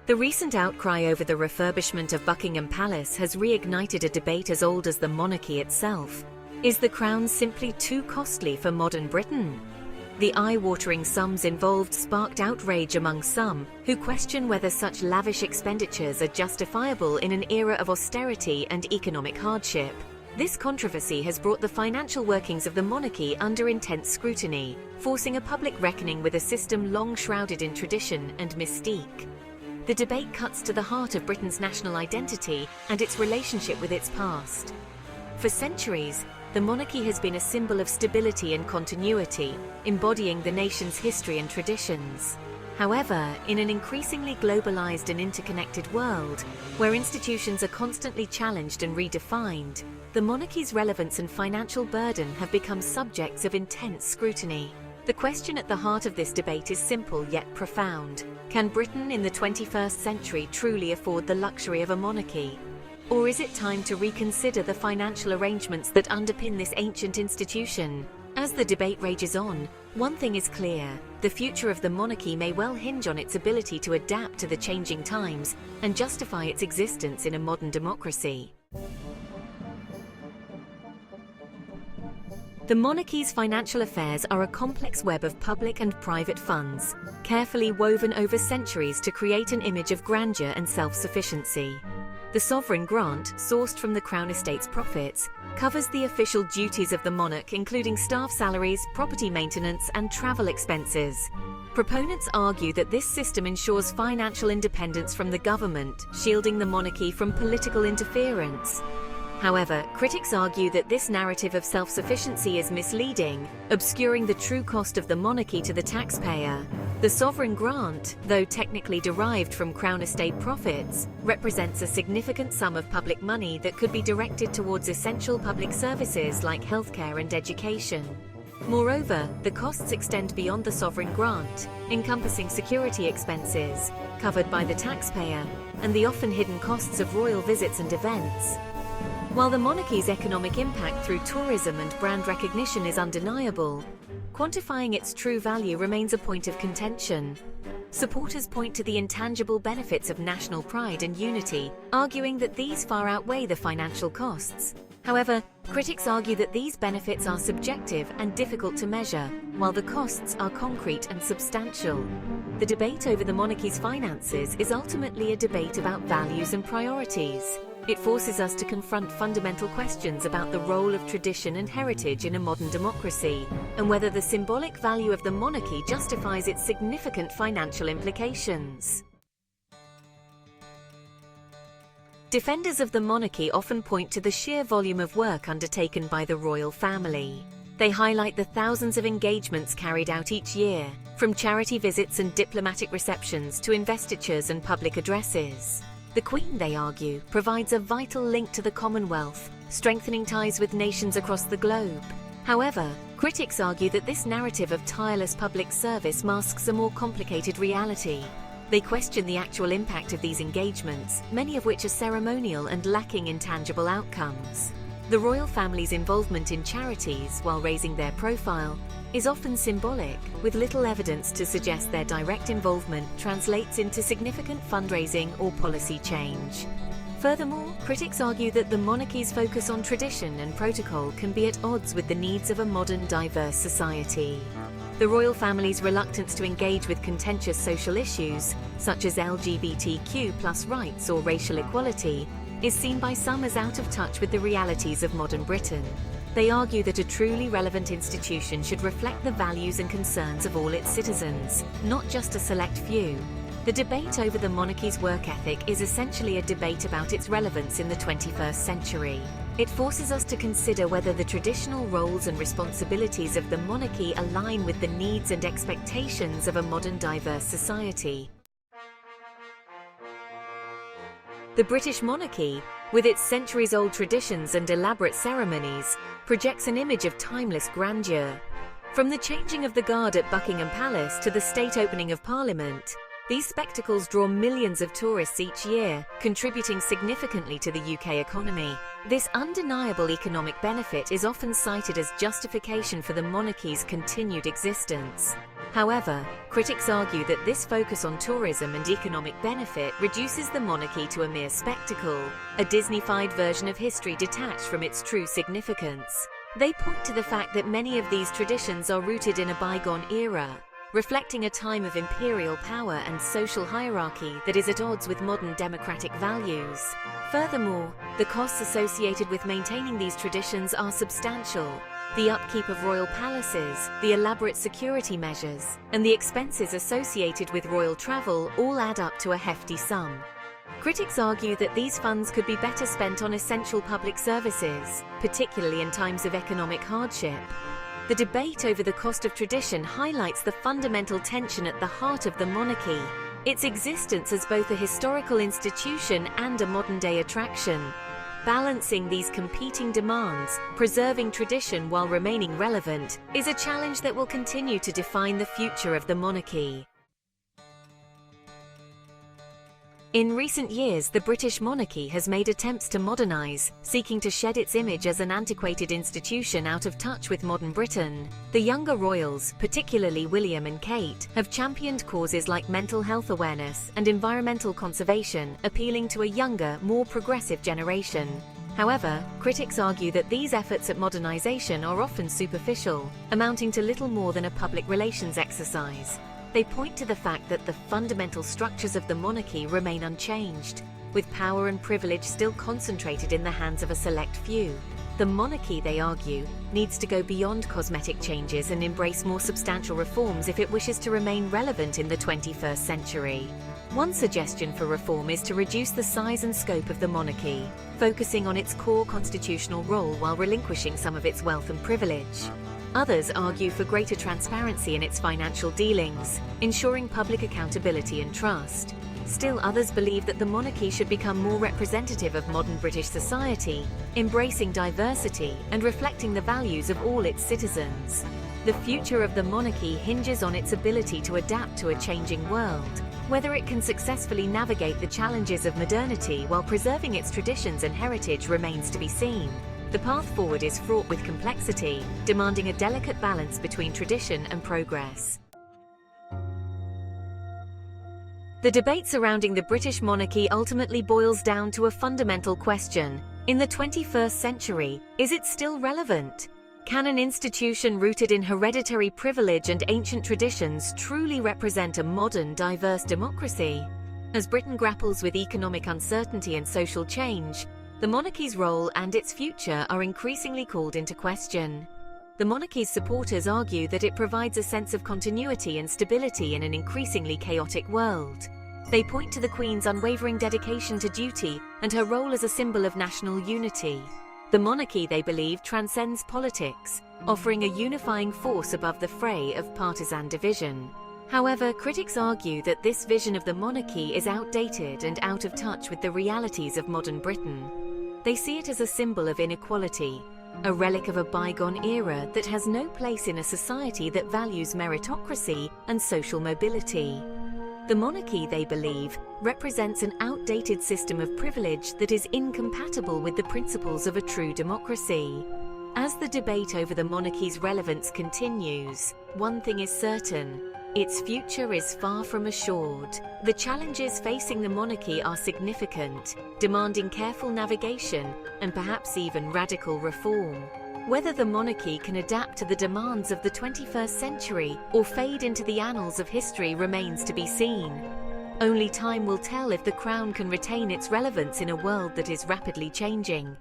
The recent outcry over the refurbishment of Buckingham Palace has reignited a debate as old as the monarchy itself. Is the crown simply too costly for modern Britain? The eye-watering sums involved sparked outrage among some, who question whether such lavish expenditures are justifiable in an era of austerity and economic hardship. This controversy has brought the financial workings of the monarchy under intense scrutiny, forcing a public reckoning with a system long shrouded in tradition and mystique. The debate cuts to the heart of Britain's national identity and its relationship with its past. For centuries, the monarchy has been a symbol of stability and continuity, embodying the nation's history and traditions. However, in an increasingly globalized and interconnected world, where institutions are constantly challenged and redefined, the monarchy's relevance and financial burden have become subjects of intense scrutiny. The question at the heart of this debate is simple yet profound. Can Britain in the 21st century truly afford the luxury of a monarchy? Or is it time to reconsider the financial arrangements that underpin this ancient institution? As the debate rages on, one thing is clear: the future of the monarchy may well hinge on its ability to adapt to the changing times and justify its existence in a modern democracy. The monarchy's financial affairs are a complex web of public and private funds, carefully woven over centuries to create an image of grandeur and self-sufficiency. The sovereign grant, sourced from the Crown Estate's profits, covers the official duties of the monarch, including staff salaries, property maintenance, and travel expenses. Proponents argue that this system ensures financial independence from the government, shielding the monarchy from political interference. However, critics argue that this narrative of self-sufficiency is misleading, obscuring the true cost of the monarchy to the taxpayer. The sovereign grant, though technically derived from Crown Estate profits, represents a significant sum of public money that could be directed towards essential public services like healthcare and education. Moreover, the costs extend beyond the sovereign grant, encompassing security expenses, covered by the taxpayer, and the often hidden costs of royal visits and events. While the monarchy's economic impact through tourism and brand recognition is undeniable, quantifying its true value remains a point of contention. Supporters point to the intangible benefits of national pride and unity, arguing that these far outweigh the financial costs. However, critics argue that these benefits are subjective and difficult to measure, while the costs are concrete and substantial. The debate over the monarchy's finances is ultimately a debate about values and priorities. It forces us to confront fundamental questions about the role of tradition and heritage in a modern democracy, and whether the symbolic value of the monarchy justifies its significant financial implications. Defenders of the monarchy often point to the sheer volume of work undertaken by the royal family. They highlight the thousands of engagements carried out each year, from charity visits and diplomatic receptions to investitures and public addresses. The Queen, they argue, provides a vital link to the Commonwealth, strengthening ties with nations across the globe. However, critics argue that this narrative of tireless public service masks a more complicated reality. They question the actual impact of these engagements, many of which are ceremonial and lacking in tangible outcomes. The royal family's involvement in charities, while raising their profile, is often symbolic, with little evidence to suggest their direct involvement translates into significant fundraising or policy change. Furthermore, critics argue that the monarchy's focus on tradition and protocol can be at odds with the needs of a modern, diverse society. The royal family's reluctance to engage with contentious social issues, such as LGBTQ+ rights or racial equality, is seen by some as out of touch with the realities of modern Britain. They argue that a truly relevant institution should reflect the values and concerns of all its citizens, not just a select few. The debate over the monarchy's work ethic is essentially a debate about its relevance in the 21st century. It forces us to consider whether the traditional roles and responsibilities of the monarchy align with the needs and expectations of a modern, diverse society. The British monarchy, with its centuries-old traditions and elaborate ceremonies, projects an image of timeless grandeur. From the changing of the guard at Buckingham Palace to the state opening of Parliament, these spectacles draw millions of tourists each year, contributing significantly to the UK economy. This undeniable economic benefit is often cited as justification for the monarchy's continued existence. However, critics argue that this focus on tourism and economic benefit reduces the monarchy to a mere spectacle, a Disney-fied version of history detached from its true significance. They point to the fact that many of these traditions are rooted in a bygone era, reflecting a time of imperial power and social hierarchy that is at odds with modern democratic values. Furthermore, the costs associated with maintaining these traditions are substantial. The upkeep of royal palaces, the elaborate security measures, and the expenses associated with royal travel all add up to a hefty sum. Critics argue that these funds could be better spent on essential public services, particularly in times of economic hardship. The debate over the cost of tradition highlights the fundamental tension at the heart of the monarchy, its existence as both a historical institution and a modern-day attraction. Balancing these competing demands, preserving tradition while remaining relevant, is a challenge that will continue to define the future of the monarchy. In recent years, the British monarchy has made attempts to modernize, seeking to shed its image as an antiquated institution out of touch with modern Britain. The younger royals, particularly William and Kate, have championed causes like mental health awareness and environmental conservation, appealing to a younger, more progressive generation. However, critics argue that these efforts at modernization are often superficial, amounting to little more than a public relations exercise. They point to the fact that the fundamental structures of the monarchy remain unchanged, with power and privilege still concentrated in the hands of a select few. The monarchy, they argue, needs to go beyond cosmetic changes and embrace more substantial reforms if it wishes to remain relevant in the 21st century. One suggestion for reform is to reduce the size and scope of the monarchy, focusing on its core constitutional role while relinquishing some of its wealth and privilege. Others argue for greater transparency in its financial dealings, ensuring public accountability and trust. Still others believe that the monarchy should become more representative of modern British society, embracing diversity and reflecting the values of all its citizens. The future of the monarchy hinges on its ability to adapt to a changing world. Whether it can successfully navigate the challenges of modernity while preserving its traditions and heritage remains to be seen. The path forward is fraught with complexity, demanding a delicate balance between tradition and progress. The debate surrounding the British monarchy ultimately boils down to a fundamental question. In the 21st century, is it still relevant? Can an institution rooted in hereditary privilege and ancient traditions truly represent a modern, diverse democracy? As Britain grapples with economic uncertainty and social change, the monarchy's role and its future are increasingly called into question. The monarchy's supporters argue that it provides a sense of continuity and stability in an increasingly chaotic world. They point to the Queen's unwavering dedication to duty and her role as a symbol of national unity. The monarchy, they believe, transcends politics, offering a unifying force above the fray of partisan division. However, critics argue that this vision of the monarchy is outdated and out of touch with the realities of modern Britain. They see it as a symbol of inequality, a relic of a bygone era that has no place in a society that values meritocracy and social mobility. The monarchy, they believe, represents an outdated system of privilege that is incompatible with the principles of a true democracy. As the debate over the monarchy's relevance continues, one thing is certain: its future is far from assured. The challenges facing the monarchy are significant, demanding careful navigation and perhaps even radical reform. Whether the monarchy can adapt to the demands of the 21st century or fade into the annals of history remains to be seen. Only time will tell if the crown can retain its relevance in a world that is rapidly changing.